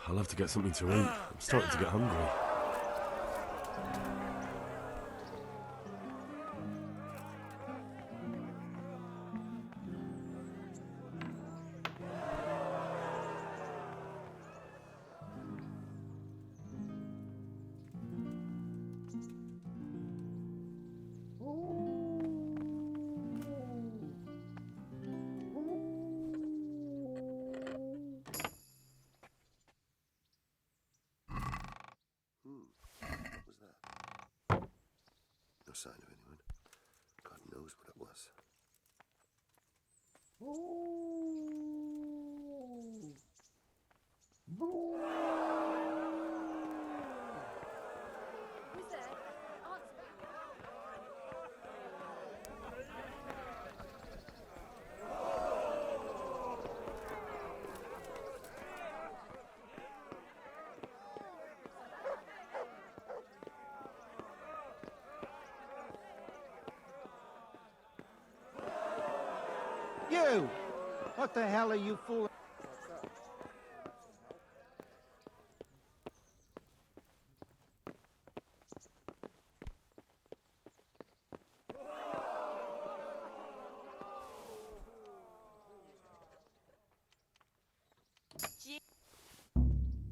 I'll have to get something to eat. I'm starting to get hungry. What was that? No sign of anyone. God knows what it was. Who's there? Answer. You! What the hell are you fooling?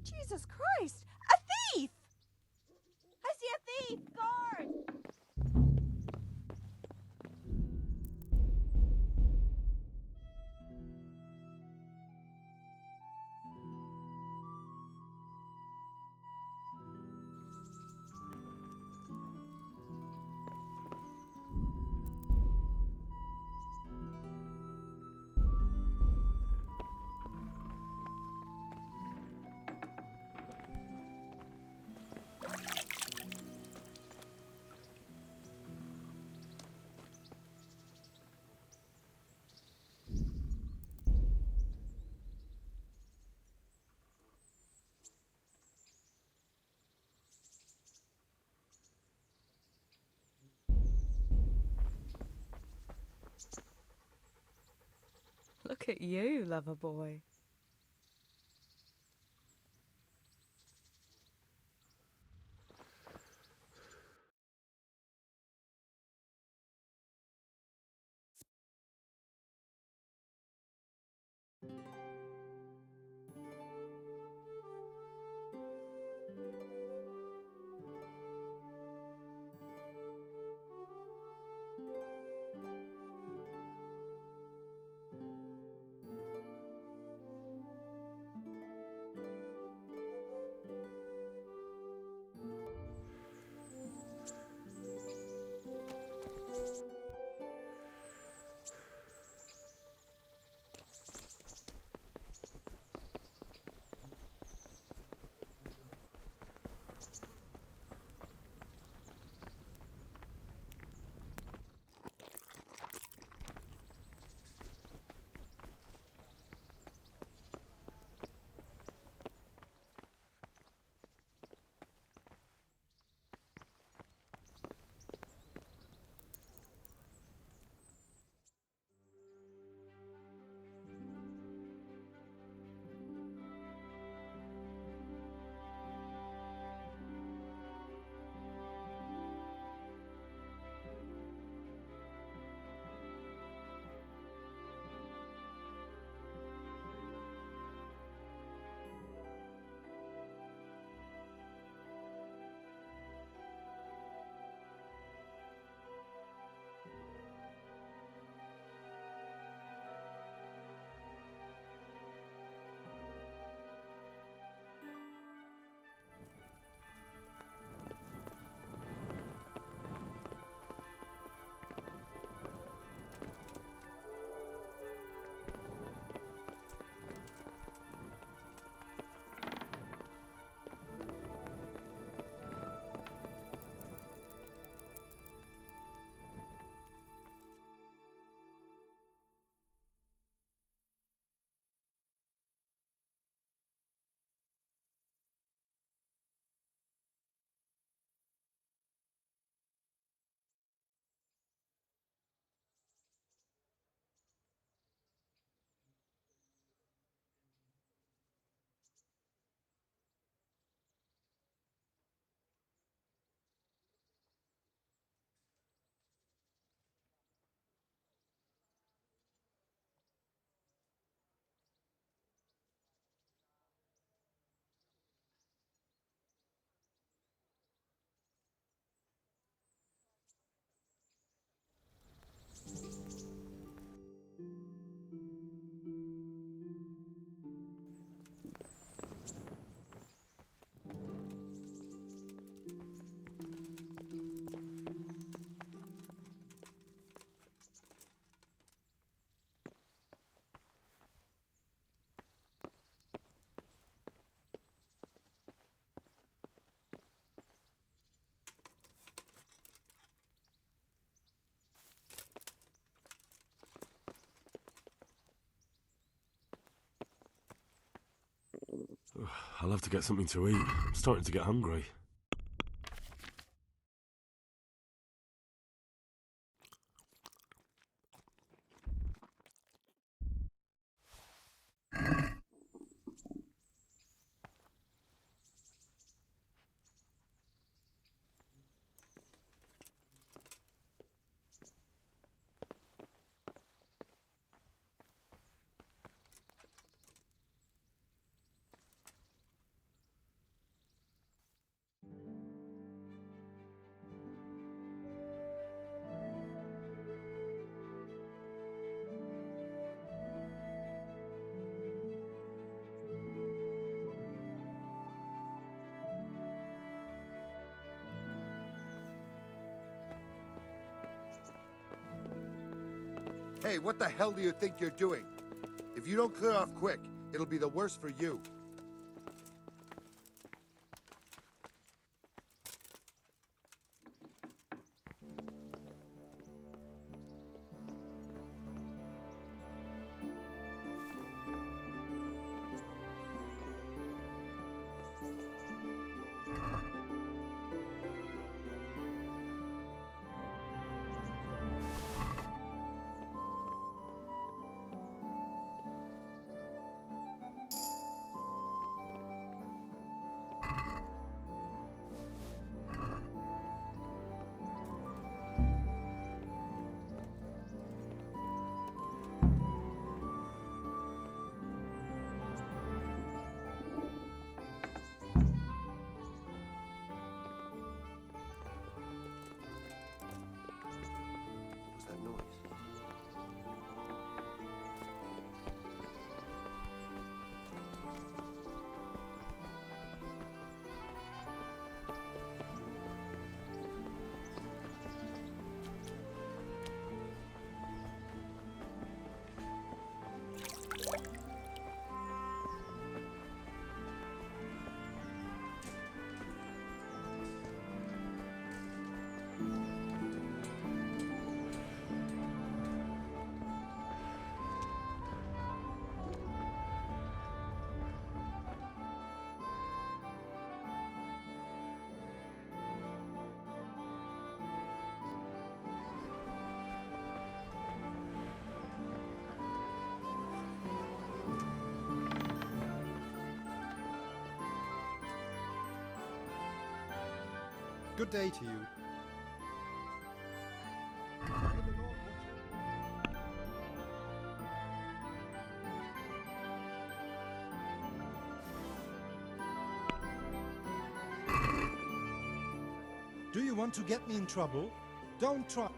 Jesus Christ! A thief! I see a thief! Guard! Look at you, lover boy. I'll have to get something to eat. I'm starting to get hungry. Hey, what the hell do you think you're doing? If you don't clear off quick, it'll be the worse for you. What was that noise? Good day to you. Do you want to get me in trouble? Don't try.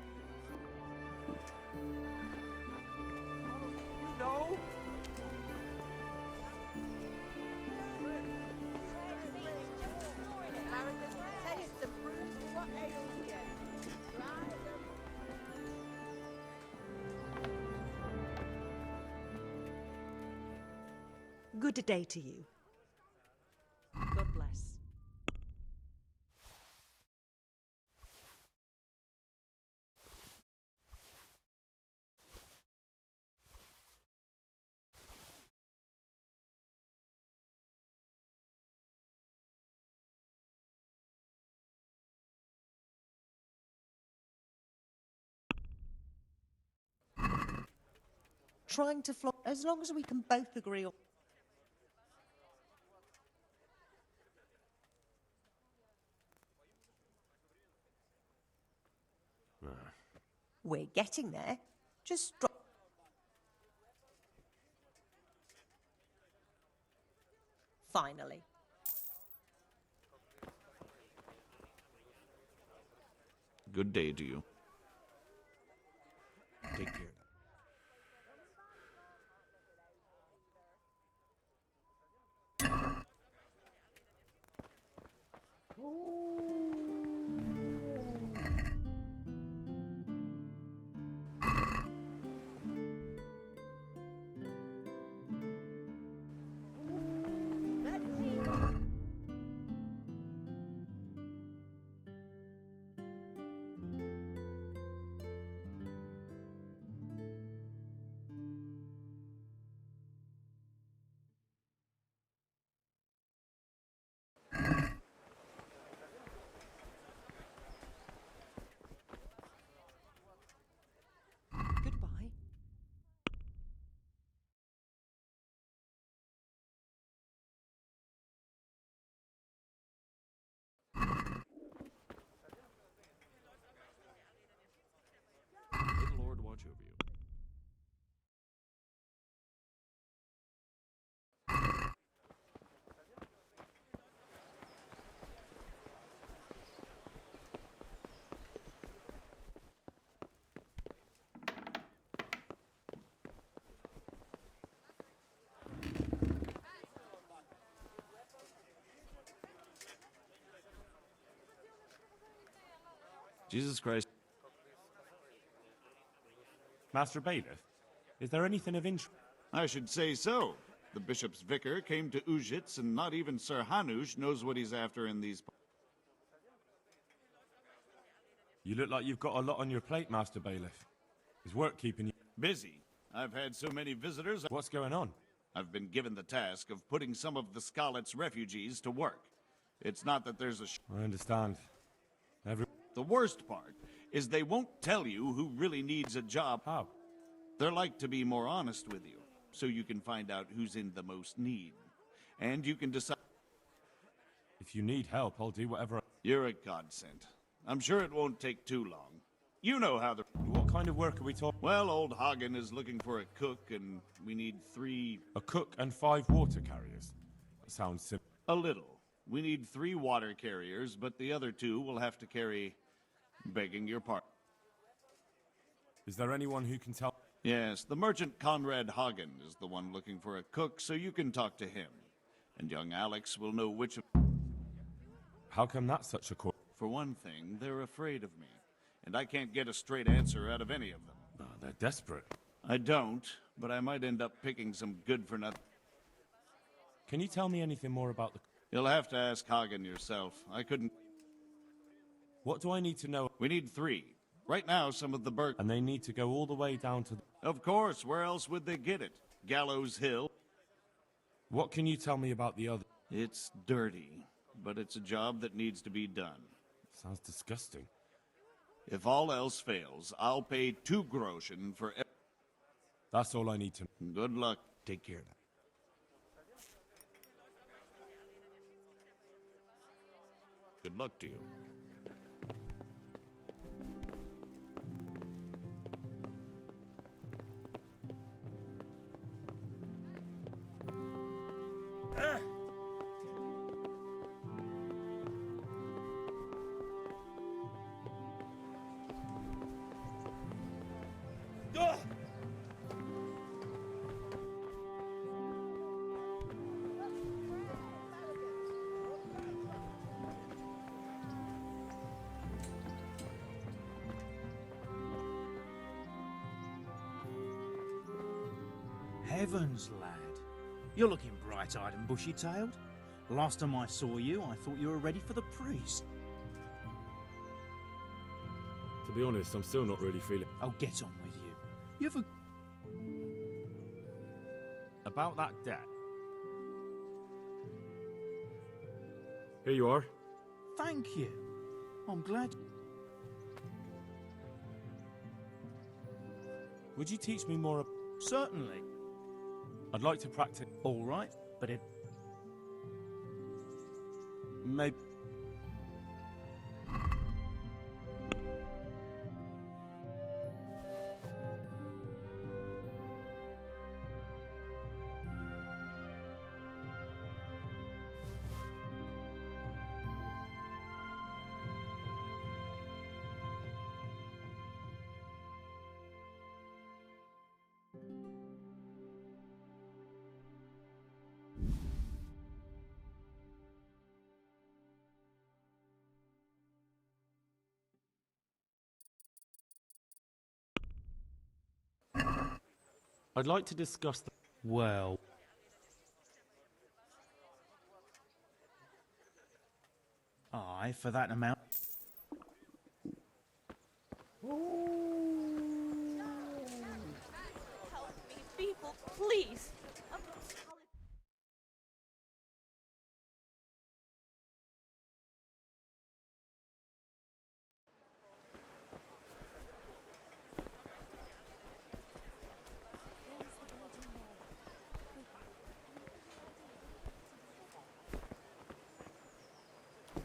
No. Good day to you. God bless. Trying to flop as long as we can both agree on. We're getting there. Just drop. Finally. Good day to you. Take care. much of you. Jesus Christ. Master Bailiff, is there anything of interest? I should say so. The bishop's vicar came to Ujits, and not even Sir Hanush knows what he's after in these. You look like you've got a lot on your plate, Master Bailiff. Is work keeping you Busy. I've had so many visitors. What's going on? I've been given the task of putting some of the Scarlet's refugees to work. It's not that there's a I understand. The worst part is they won't tell you who really needs a job. How? They're like to be more honest with you, so you can find out who's in the most need. And you can decide. If you need help, I'll do whatever. You're a godsend. I'm sure it won't take too long. You know how the... What kind of work are we talking? Well, old Hagen is looking for a cook, and we need 3... A cook and 5 water carriers. That sounds simple. A little. We need 3 water carriers, but the other 2 will have to carry... Begging your pardon. Is there anyone who can tell? Yes, the merchant Conrad Hagen is the one looking for a cook, so you can talk to him. And young Alex will know which of... How come that's such a core? For one thing, they're afraid of me. And I can't get a straight answer out of any of them. Oh, they're desperate. I don't, but I might end up picking some good-for-nothing... Can you tell me anything more about the... You'll have to ask Hagen yourself. I couldn't... What do I need to know? We need 3. Right now, some of the And they need to go all the way down to... Of course, where else would they get it? Gallows Hill? What can you tell me about the other? It's dirty, but it's a job that needs to be done. Sounds disgusting. If all else fails, I'll pay 2 groschen for... That's all I need to... Good luck. Take care now. Good luck to you. Heavens, lad. You're looking bright-eyed and bushy-tailed. Last time I saw you, I thought you were ready for the priest. To be honest, I'm still not really feeling... Oh, get on with you. You ever... About that debt. Here you are. Thank you. I'm glad... Would you teach me more... Certainly. I'd like to practice... All right, but it... Maybe... I'd like to discuss the... Well... Aye, for that amount... Help me, people, please.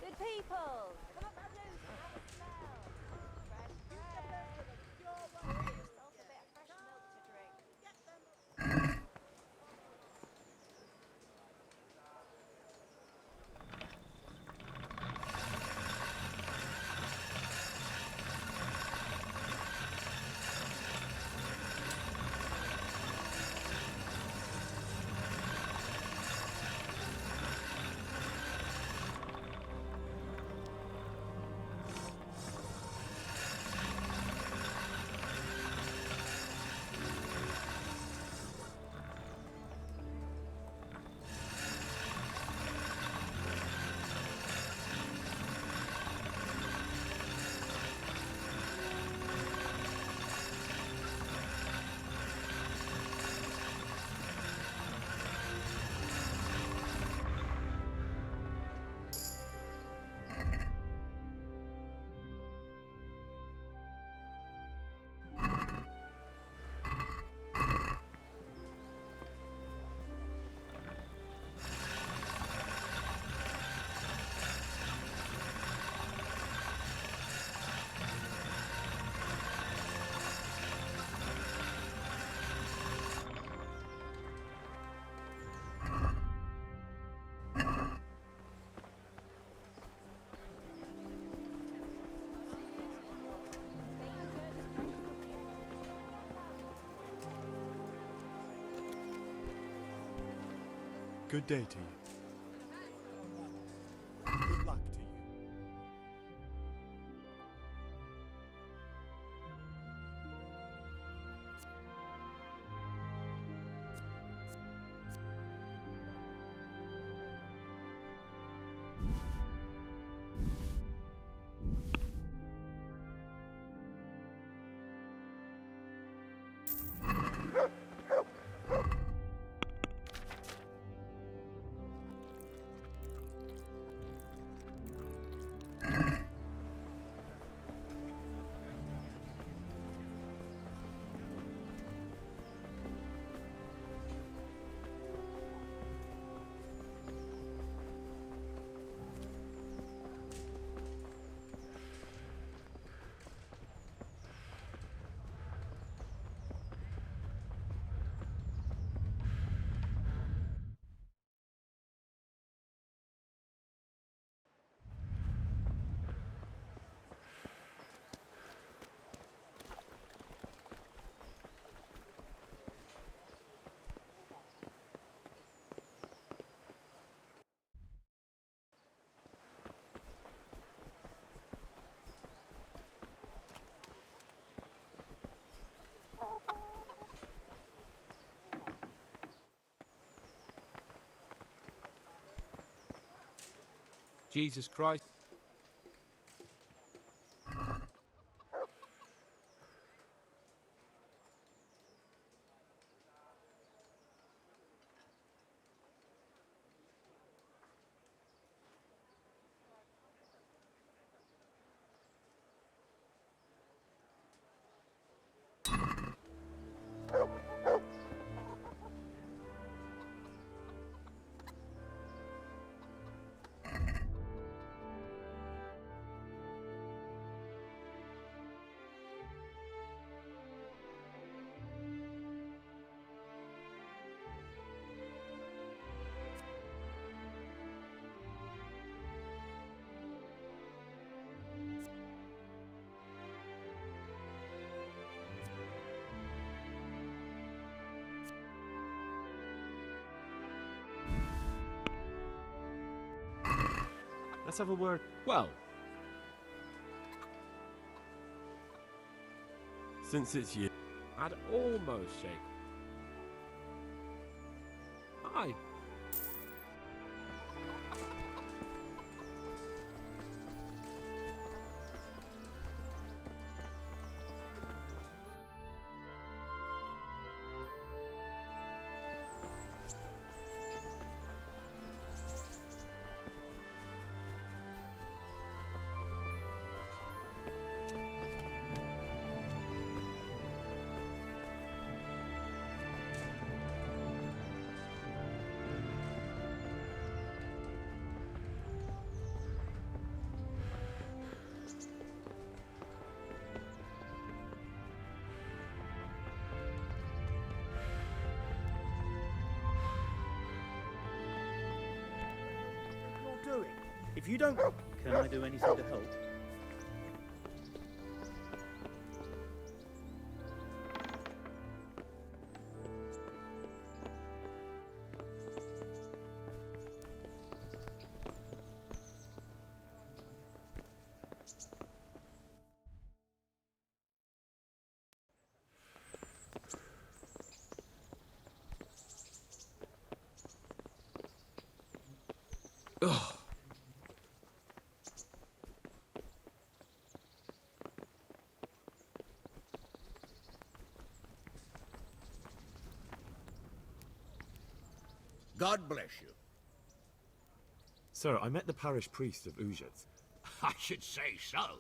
Good people, come up and loose and have a smell. Fresh bread. Yourself a Good day to you. Good luck to you. Jesus Christ. Let's have a word. Well, since it's you, I'd almost shake. Hi. Doing? If you don't... Can I do anything to help? God bless you. Sir, I met the parish priest of Uzhitz. I should say so.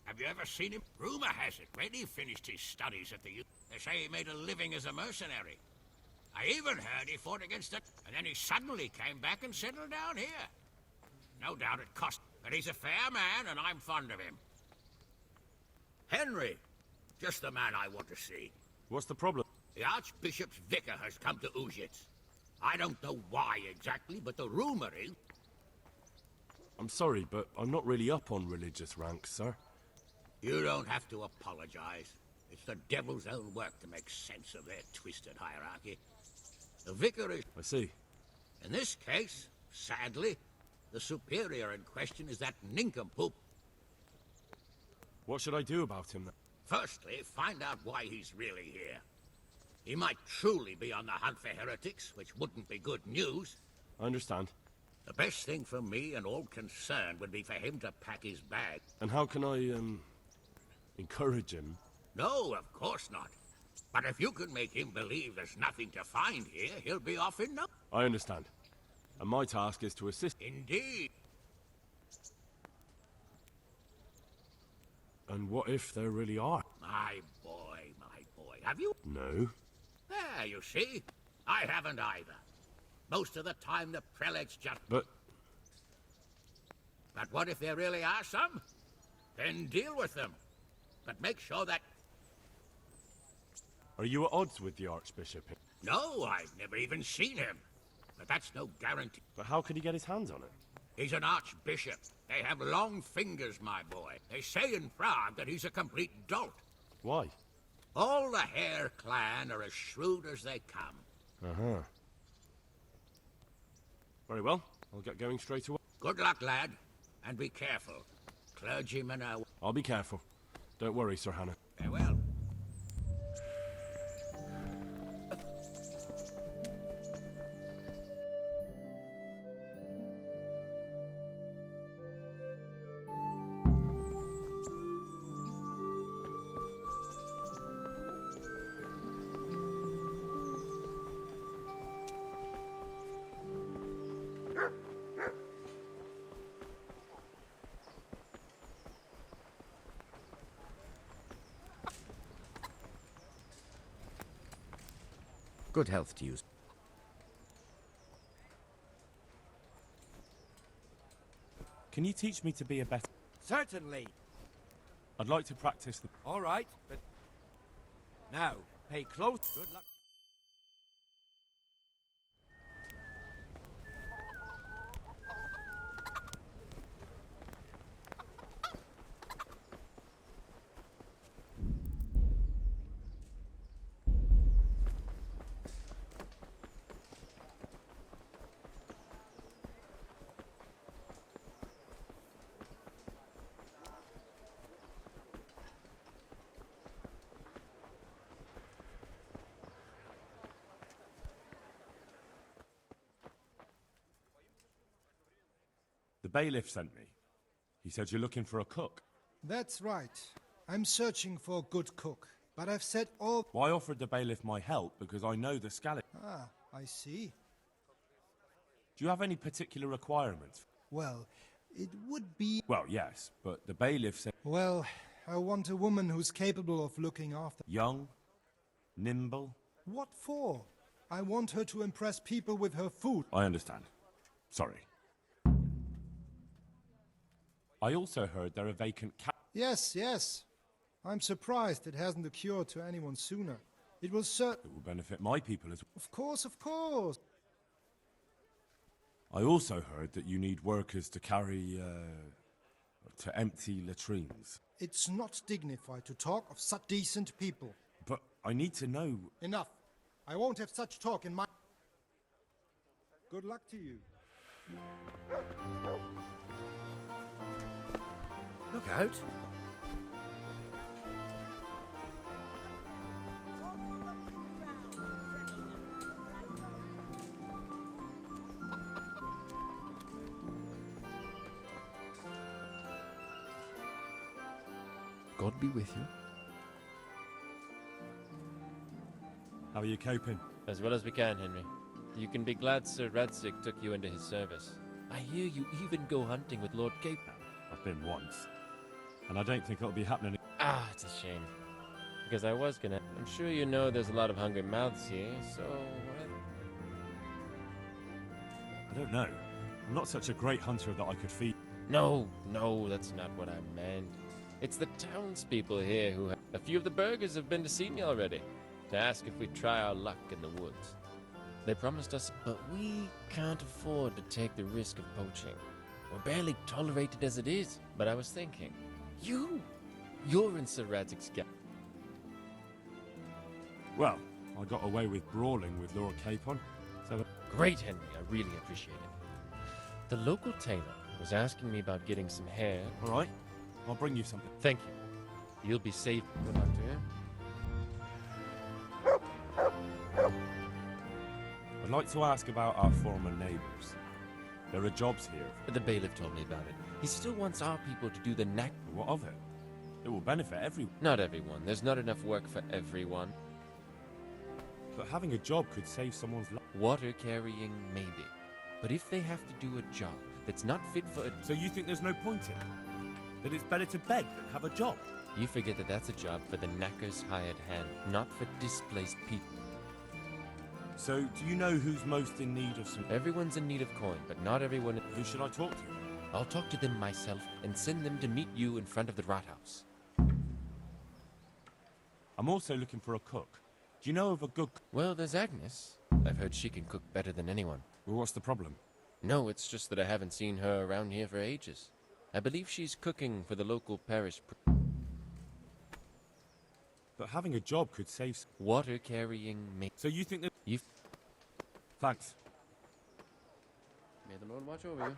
Have you ever seen him? Rumor has it, when he finished his studies at the U, they say he made a living as a mercenary. I even heard he fought against it, and then he suddenly came back and settled down here. No doubt it cost, but he's a fair man, and I'm fond of him. Henry, just the man I want to see. What's the problem? The Archbishop's vicar has come to Uzhitz. I don't know why exactly, but the rumor is... I'm sorry, but I'm not really up on religious ranks, sir. You don't have to apologize. It's the devil's own work to make sense of their twisted hierarchy. The vicar is... I see. In this case, sadly, the superior in question is that nincompoop. What should I do about him then? Firstly, find out why he's really here. He might truly be on the hunt for heretics, which wouldn't be good news. I understand. The best thing for me and all concerned would be for him to pack his bag. And how can I, encourage him? No, of course not. But if you can make him believe there's nothing to find here, he'll be off in no... I understand. And my task is to assist. Indeed. And what if there really are? My boy, have you? No. There, you see? I haven't either. Most of the time the prelates just... But what if there really are some? Then deal with them. But make sure that... are you at odds with the Archbishop? No, I've never even seen him. But that's no guarantee. But how could he get his hands on it? He's an archbishop. They have long fingers, my boy. They say in Prague that he's a complete dolt. Why? All the Hare clan are as shrewd as they come. Uh-huh. Very well. I'll get going straight away. Good luck, lad. And be careful. Clergymen are... I'll be careful. Don't worry, Sir Hannah. Farewell. Good health to you. Can you teach me to be a better... Certainly. I'd like to practice the... All right, but... Now, pay close... Good luck. The bailiff sent me. He said you're looking for a cook. That's right. I'm searching for a good cook. But I've said all... Well, I offered the bailiff my help because I know the scallop. Ah, I see. Do you have any particular requirements? Well, it would be... Well, yes, but the bailiff said... Well, I want a woman who's capable of looking after... Young? Nimble? What for? I want her to impress people with her food. I understand. Sorry. I also heard there are vacant Yes, yes. I'm surprised it hasn't occurred to anyone sooner. It will It will benefit my people as well. Of course, of course. I also heard that you need workers to carry, to empty latrines. It's not dignified to talk of such decent people. But I need to know... Enough. I won't have such talk in my... Good luck to you. Look out. God be with you. How are you coping? As well as we can, Henry. You can be glad Sir Radzig took you into his service. I hear you even go hunting with Lord Cape. I've been once. And I don't think it'll be happening... Ah, it's a shame. Because I was gonna... I'm sure you know there's a lot of hungry mouths here, so... I don't know. I'm not such a great hunter that I could feed... No, that's not what I meant. It's the townspeople here who... A few of the burghers have been to see me already, to ask if we'd try our luck in the woods. They promised us... But we can't afford to take the risk of poaching. We're barely tolerated as it is. But I was thinking... You're in Sir Radzig's gap. Well, I got away with brawling with Lord Capon, so... Great, Henry. I really appreciate it. The local tailor was asking me about getting some hair. All right, I'll bring you something. Thank you. You'll be safe. Good luck to you. I'd like to ask about our former neighbours. There are jobs here. The bailiff told me about it. He still wants our people to do the knack. What of it? It will benefit everyone. Not everyone. There's not enough work for everyone. But having a job could save someone's life. Water carrying, maybe. But if they have to do a job that's not fit for a... So you think there's no point in it? That it's better to beg than have a job? You forget that that's a job for the knacker's hired hand, not for displaced people. So, do you know who's most in need of some... Everyone's in need of coin, but not everyone... Who should I talk to? I'll talk to them myself and send them to meet you in front of the Rathaus. I'm also looking for a cook. Do you know of a good... Well, there's Agnes. I've heard she can cook better than anyone. Well, what's the problem? No, it's just that I haven't seen her around here for ages. I believe she's cooking for the local parish... But having a job could save... Water carrying... So you think that... You've... Thanks. May the Lord watch over you.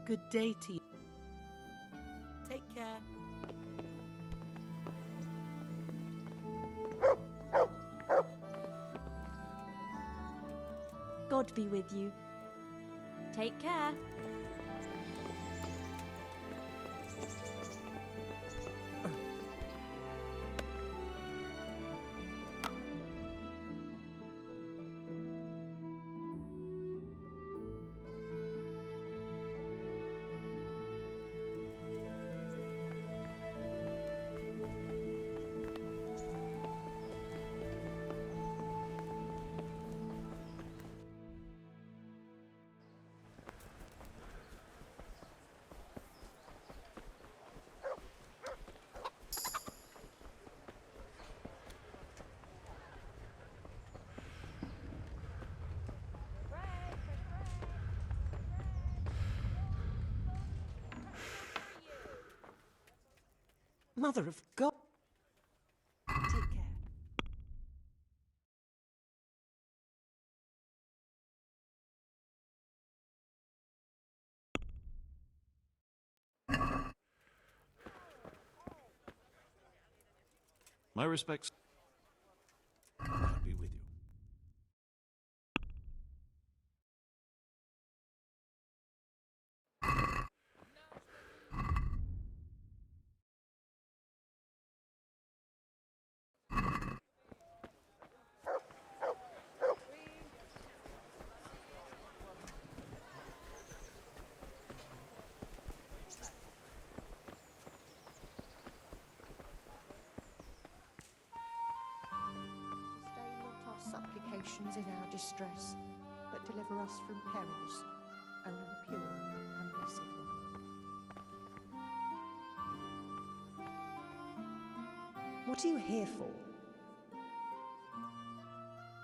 Good day to you. Take care. God be with you. Take care. Mother of God. Take care. My respects. supplications in our distress, but deliver us from perils, O pure and blessed one. What are you here for?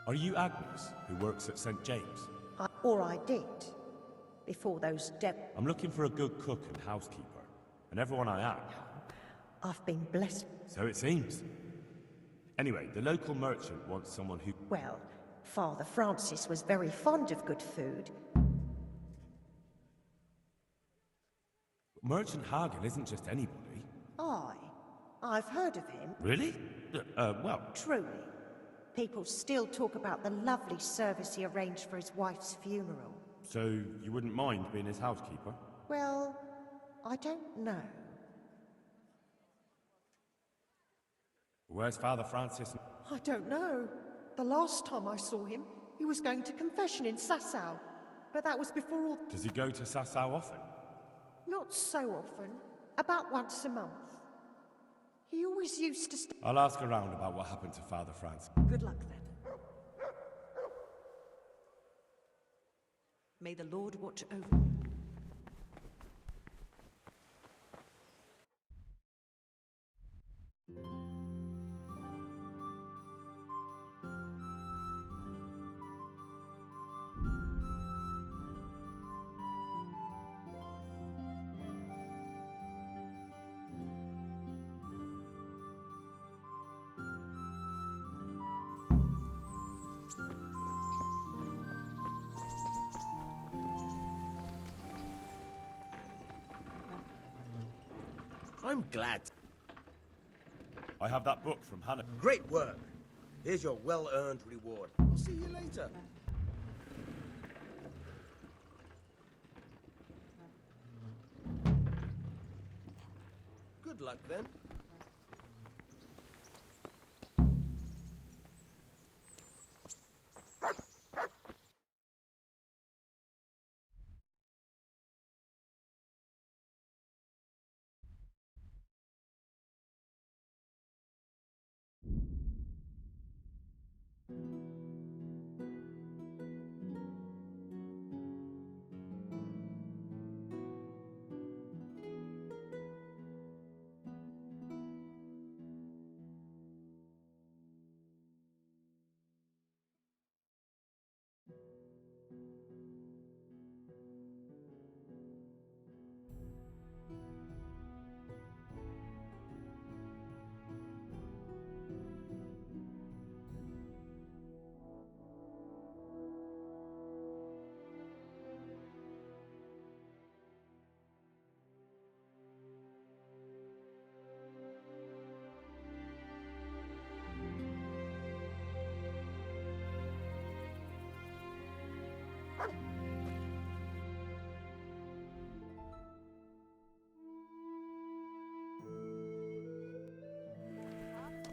Are you Agnes, who works at St. James? I did, before those I'm looking for a good cook and housekeeper, and everyone I am. I've been blessed. So it seems. Anyway, the local merchant wants someone who... Well, Father Francis was very fond of good food. Merchant Hagen isn't just anybody. I've heard of him. Really? Well... Truly. People still talk about the lovely service he arranged for his wife's funeral. So you wouldn't mind being his housekeeper? Well, I don't know. Where's Father Francis? I don't know. The last time I saw him, he was going to confession in Sasau. But that was before all... Does he go to Sasau often? Not so often. About once a month. He always used to I'll ask around about what happened to Father Francis. Good luck then. May the Lord watch over you. I'm glad. I have that book from Hannah. Great work. Here's your well-earned reward. I'll see you later. Good luck, then.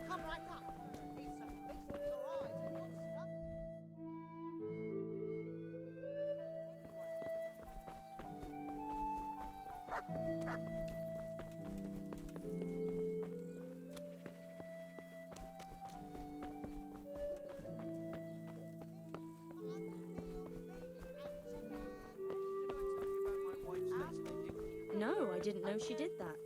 Come right up. Need some fixing your eyes and your stuff. No, I didn't know she did that.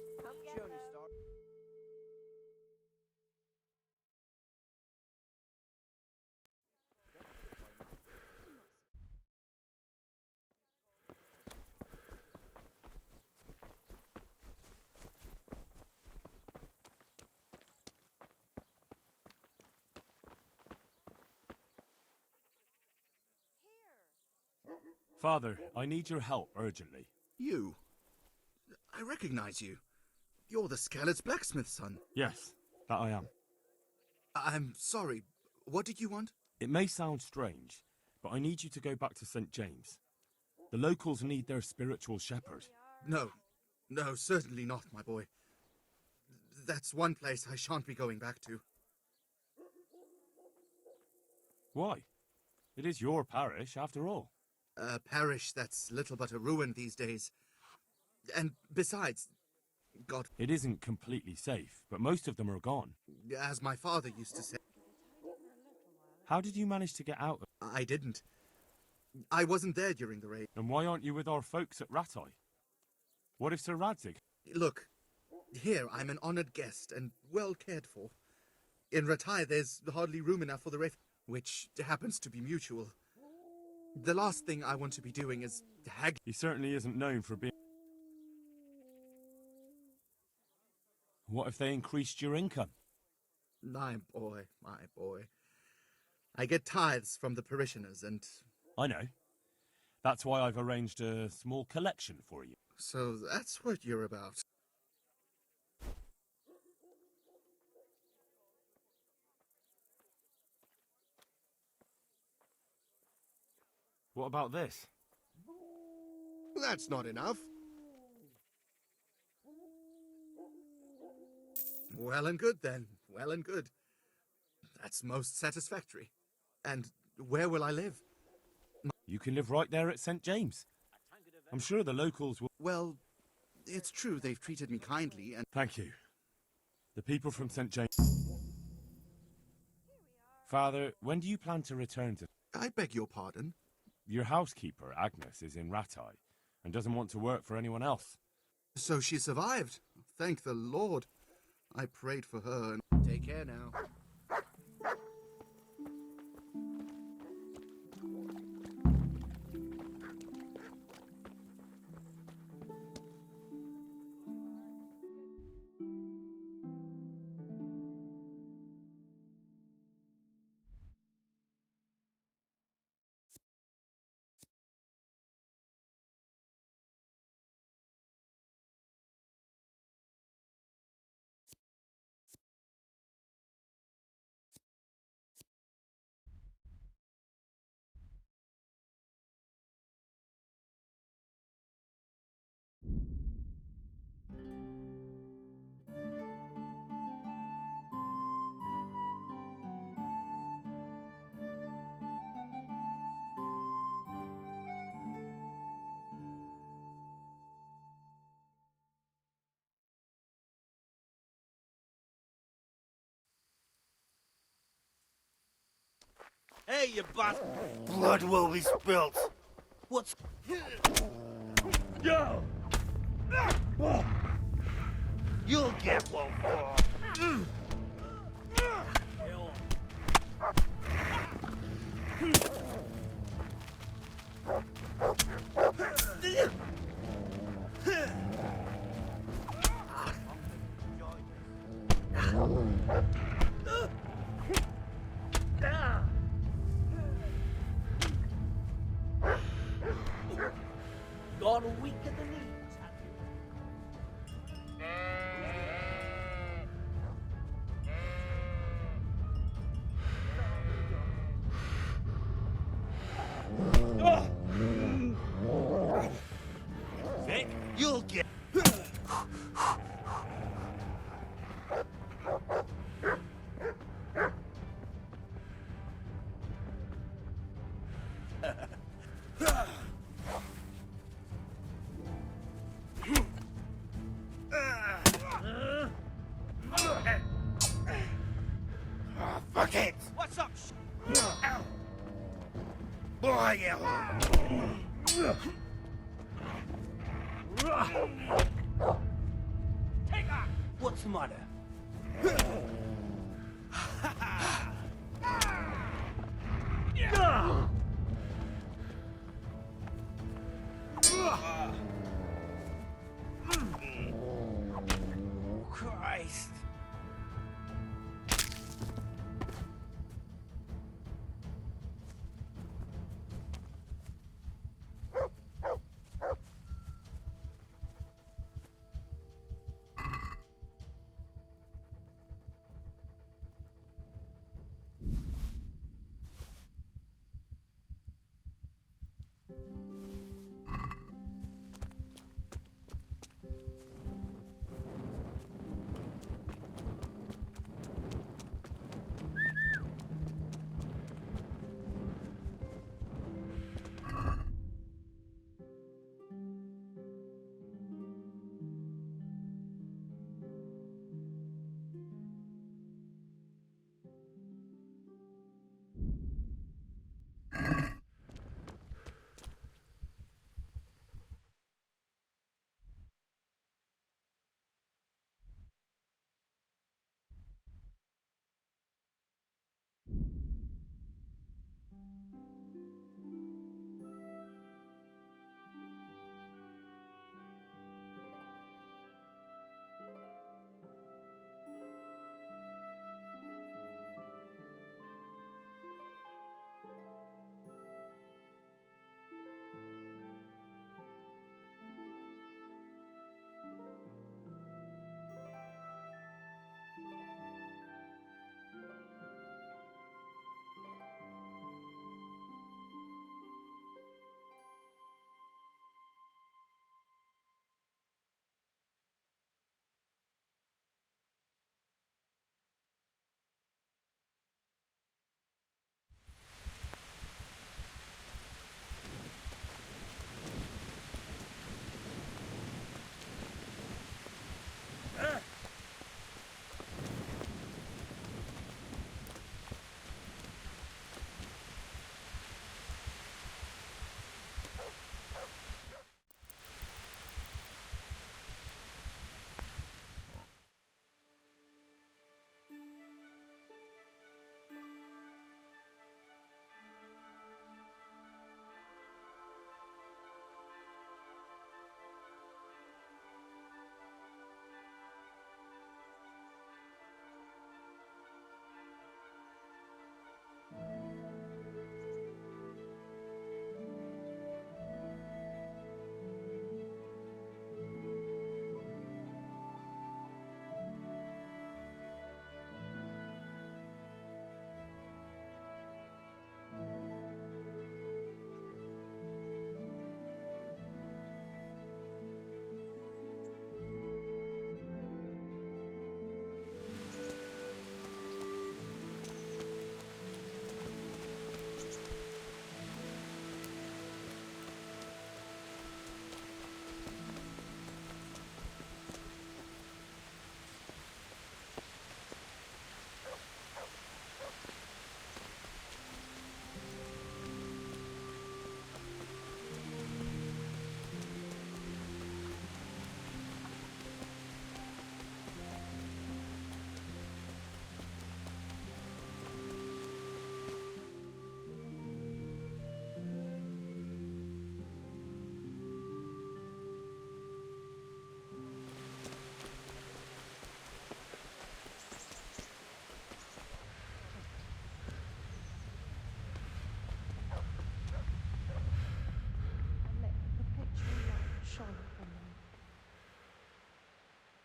Father, I need your help urgently. You? I recognize you. You're the Scarlet's blacksmith's son. Yes, that I am. I'm sorry. What did you want? It may sound strange, but I need you to go back to St. James. The locals need their spiritual shepherd. No. No, certainly not, my boy. That's one place I shan't be going back to. Why? It is your parish, after all. A parish that's little but a ruin these days. And besides, God... It isn't completely safe, but most of them are gone. As my father used to say... How did you manage to get out? I didn't. I wasn't there during the raid. And why aren't you with our folks at Ratai? What if Sir Radzig? Look, here I'm an honored guest and well cared for. In Ratai, there's hardly room enough for the which happens to be mutual. The last thing I want to be doing is He certainly isn't known for being... What if they increased your income? My boy, my boy. I get tithes from the parishioners and... I know. That's why I've arranged a small collection for you. So that's what you're about. What about this? That's not enough. Well and good, then. Well and good. That's most satisfactory. And where will I live? You can live right there at St. James. I'm sure the locals will... Well, it's true they've treated me kindly and... Thank you. The people from St. James... Father, when do you plan to return to... I beg your pardon? Your housekeeper, Agnes, is in Ratai and doesn't want to work for anyone else. So she survived. Thank the Lord. I prayed for her and... Take care now. Hey, you bastard! Blood will be spilt. What's... Yo! You'll get one for... Gone weak at the knees, have Vic, you'll get... Fuck it! What's up? Boy, yeah. Take off! What's the matter? Christ!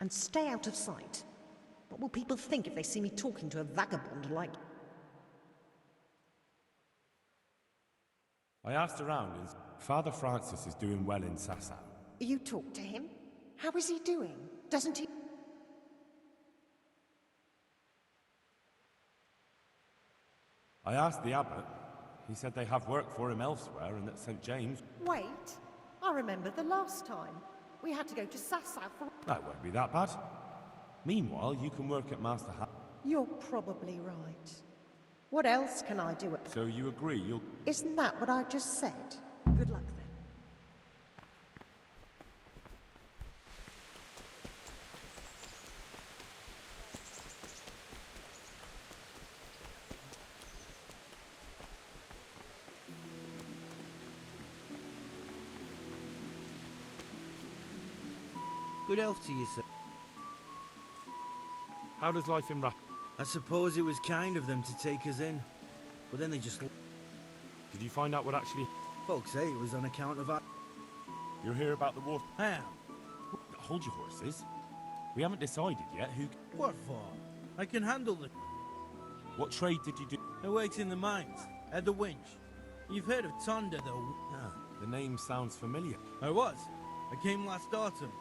And stay out of sight. What will people think if they see me talking to a vagabond like... I asked around and Father Francis is doing well in Sasau. You talked to him? How is he doing? Doesn't he... I asked the abbot. He said they have work for him elsewhere and that St. James... Wait. I remember the last time. We had to go to Sasau for... That won't be that bad. Meanwhile, you can work at Master Ha... You're probably right. What else can I do? So you agree you'll... Isn't that what I just said? Good luck then. Good health to you, sir. How does life in Rap... I suppose it was kind of them to take us in, but then they just... Did you find out what actually... Folks say it was on account of our... You're here about the war... I am. Hold your horses. We haven't decided yet who... What for? I can handle the... What trade did you do? I worked in the mines, at the winch. You've heard of Tonda, though. Ah, the name sounds familiar. I was. I came last autumn.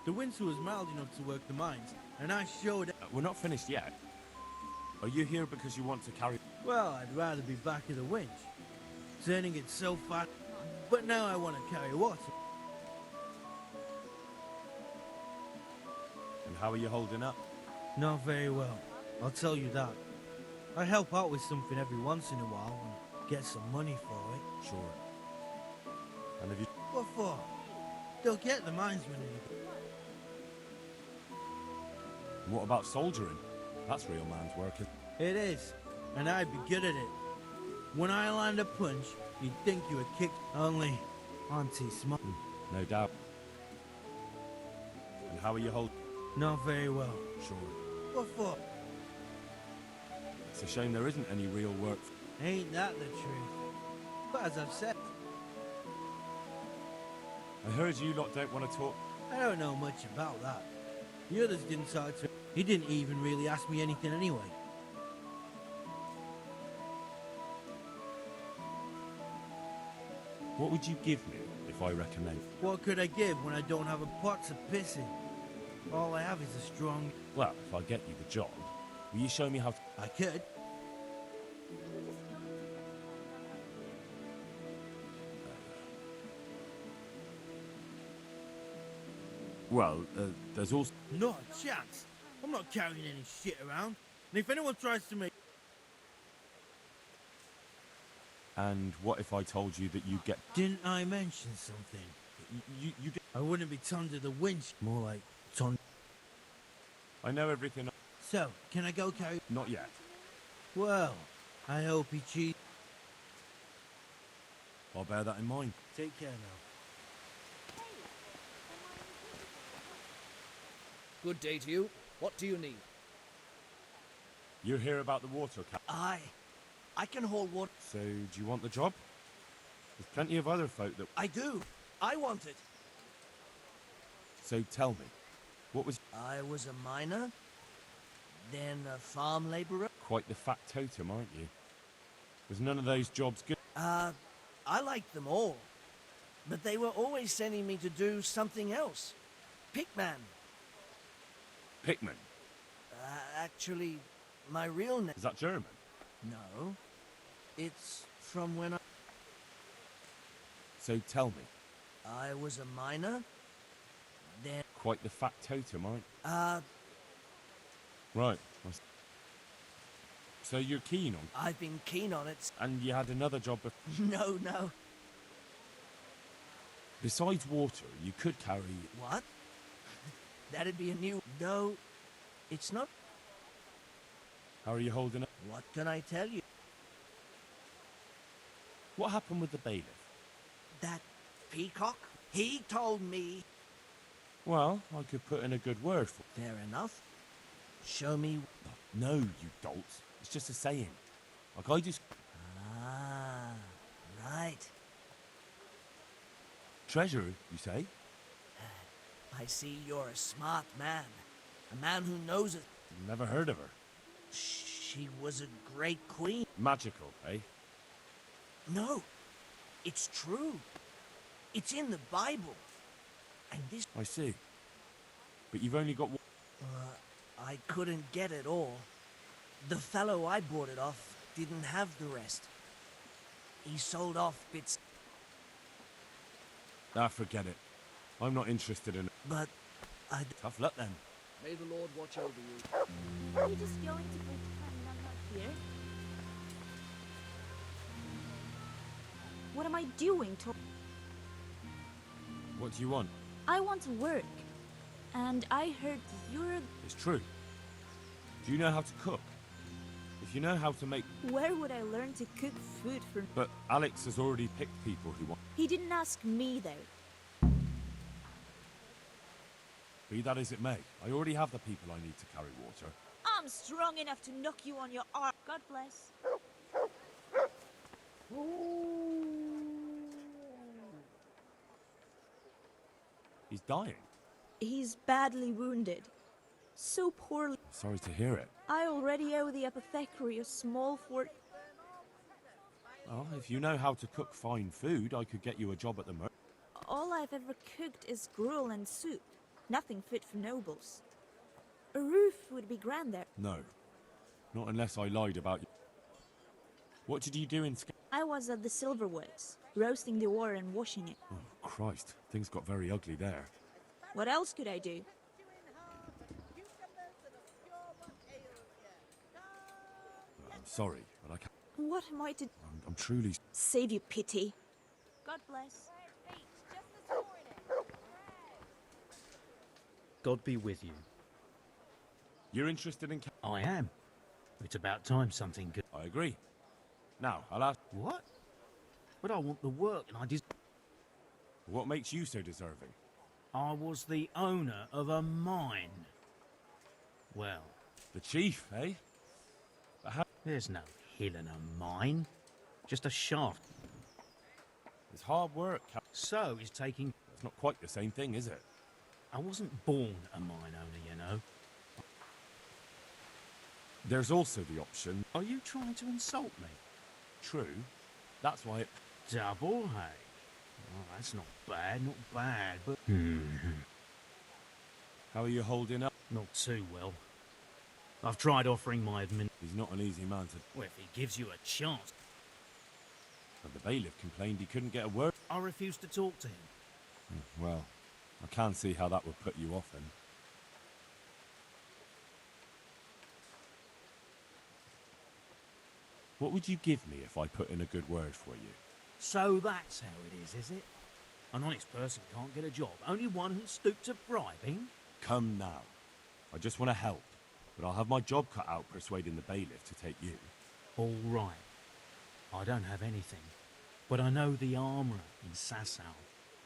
The winter was mild enough to work the mines, and I showed... We're not finished yet. Are you here because you want to carry... Well, I'd rather be back at the winch. Turning it so fast. But now I want to carry water. And how are you holding up? Not very well. I'll tell you that. I help out with something every once in a while and get some money for it. Sure. And have you... What for? They'll get the mines when anything. What about soldiering? That's real man's work. It is, and I'd be good at it. When I land a punch, you'd think you were kicked. Only, Auntie smart. No doubt. And how are you holding? Not very well. Sure. What for? It's a shame there isn't any real work. Ain't that the truth? But as I've said, I heard you lot don't want to talk. I don't know much about that. The others didn't talk to... He didn't even really ask me anything anyway. What would you give me if I recommend? What could I give when I don't have a pot to piss in? All I have is a strong... Well, if I get you the job, will you show me how to... I could. Well, there's also... Not a chance. I'm not carrying any shit around. And if anyone tries to make... And what if I told you that you get... Didn't I mention something? You did... I wouldn't be Tonda the winch. More like Tonda... I know everything... So, can I go carry... Not yet. Well, I hope he cheats. I'll bear that in mind. Take care now. Good day to you. What do you need? You're here about the water cap. I can haul water. So, do you want the job? There's plenty of other folk that... I do. I want it. So tell me, what was... I was a miner, then a farm labourer. Quite the factotum, aren't you? Was none of those jobs good? I liked them all. But they were always sending me to do something else. Pickman. Pickman? Actually, my real name... Is that German? No. It's from when I... So tell me. I was a miner, then... Quite the factotum, aren't you? Right. So you're keen on... I've been keen on it. And you had another job before... No. Besides water, you could carry... What? That'd be a new... No, it's not... How are you holding up? What can I tell you? What happened with the bailiff? That peacock? He told me... Well, I could put in a good word for... Fair enough. Show me... No, you dolts. It's just a saying. Like I just... Ah, right. Treasure, you say? I see you're a smart man. A man who knows it. Never heard of her. She was a great queen. Magical, eh? No, it's true. It's in the Bible. And this... I see. But you've only got one. I couldn't get it all. The fellow I bought it off didn't have the rest. He sold off bits. Ah, forget it. I'm not interested in it. But I... Tough luck then. May the Lord watch over you. Are you just going to pretend I'm not here? What am I doing to... What do you want? I want to work. And I heard you're... It's true. Do you know how to cook? If you know how to make... Where would I learn to cook food for... But Alex has already picked people who want... He didn't ask me, though. Be that as it may, I already have the people I need to carry water. I'm strong enough to knock you on your arm. God bless. He's dying. He's badly wounded. So poorly. Sorry to hear it. I already owe the apothecary a small fort. Well, if you know how to cook fine food, I could get you a job at the All I've ever cooked is gruel and soup. Nothing fit for nobles. A roof would be grand there. No. Not unless I lied about you. What did you do in I was at the silverworks, roasting the ore and washing it. Oh, Christ. Things got very ugly there. What else could I do? I'm sorry, but I can't... What am I to... I'm truly... Save you pity. God bless. God be with you. You're interested in... I am. It's about time something good... I agree. Now, I'll ask... What? But I want the work and I What makes you so deserving? I was the owner of a mine. Well... The chief, eh? But how... There's no hill in a mine. Just a shaft. It's hard work. So is taking... It's not quite the same thing, is it? I wasn't born a mine owner, you know. There's also the option... Are you trying to insult me? True. That's why it... Double, hey? Oh, that's not bad, but... How are you holding up? Not too well. I've tried offering my admin... He's not an easy man to... Well, if he gives you a chance... But the bailiff complained he couldn't get a word... I refused to talk to him. Well, I can't see how that would put you off him. What would you give me if I put in a good word for you? So that's how it is it? An honest person can't get a job, only one who stooped to bribing? Come now. I just want to help, but I'll have my job cut out persuading the bailiff to take you. All right. I don't have anything, but I know the armourer in Sasau,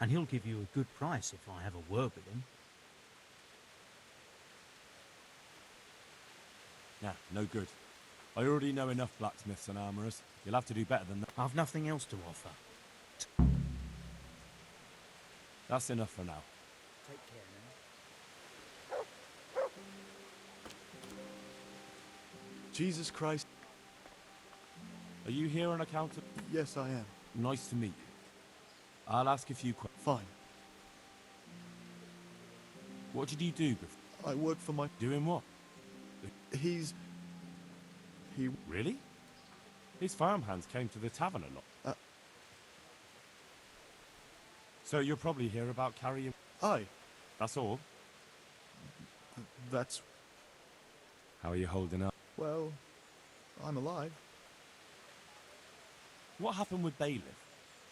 and he'll give you a good price if I have a word with him. Nah, no good. I already know enough blacksmiths and armourers. You'll have to do better than that. I've nothing else to offer. That's enough for now. Take care now. Jesus Christ. Are you here on account of... Yes, I am. Nice to meet you. I'll ask a few questions. Fine. What did you do before? I work for my... Doing what? He... Really? His farmhands came to the tavern a lot. So you're probably here about carrying... Aye. That's all? That's... How are you holding up? Well, I'm alive. What happened with Bailiff?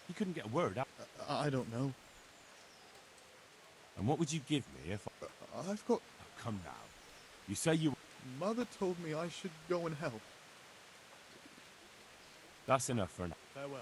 He couldn't get a word out. I don't know. And what would you give me if I... I've got... Oh, come now. You say you... Mother told me I should go and help. That's enough for now. Farewell.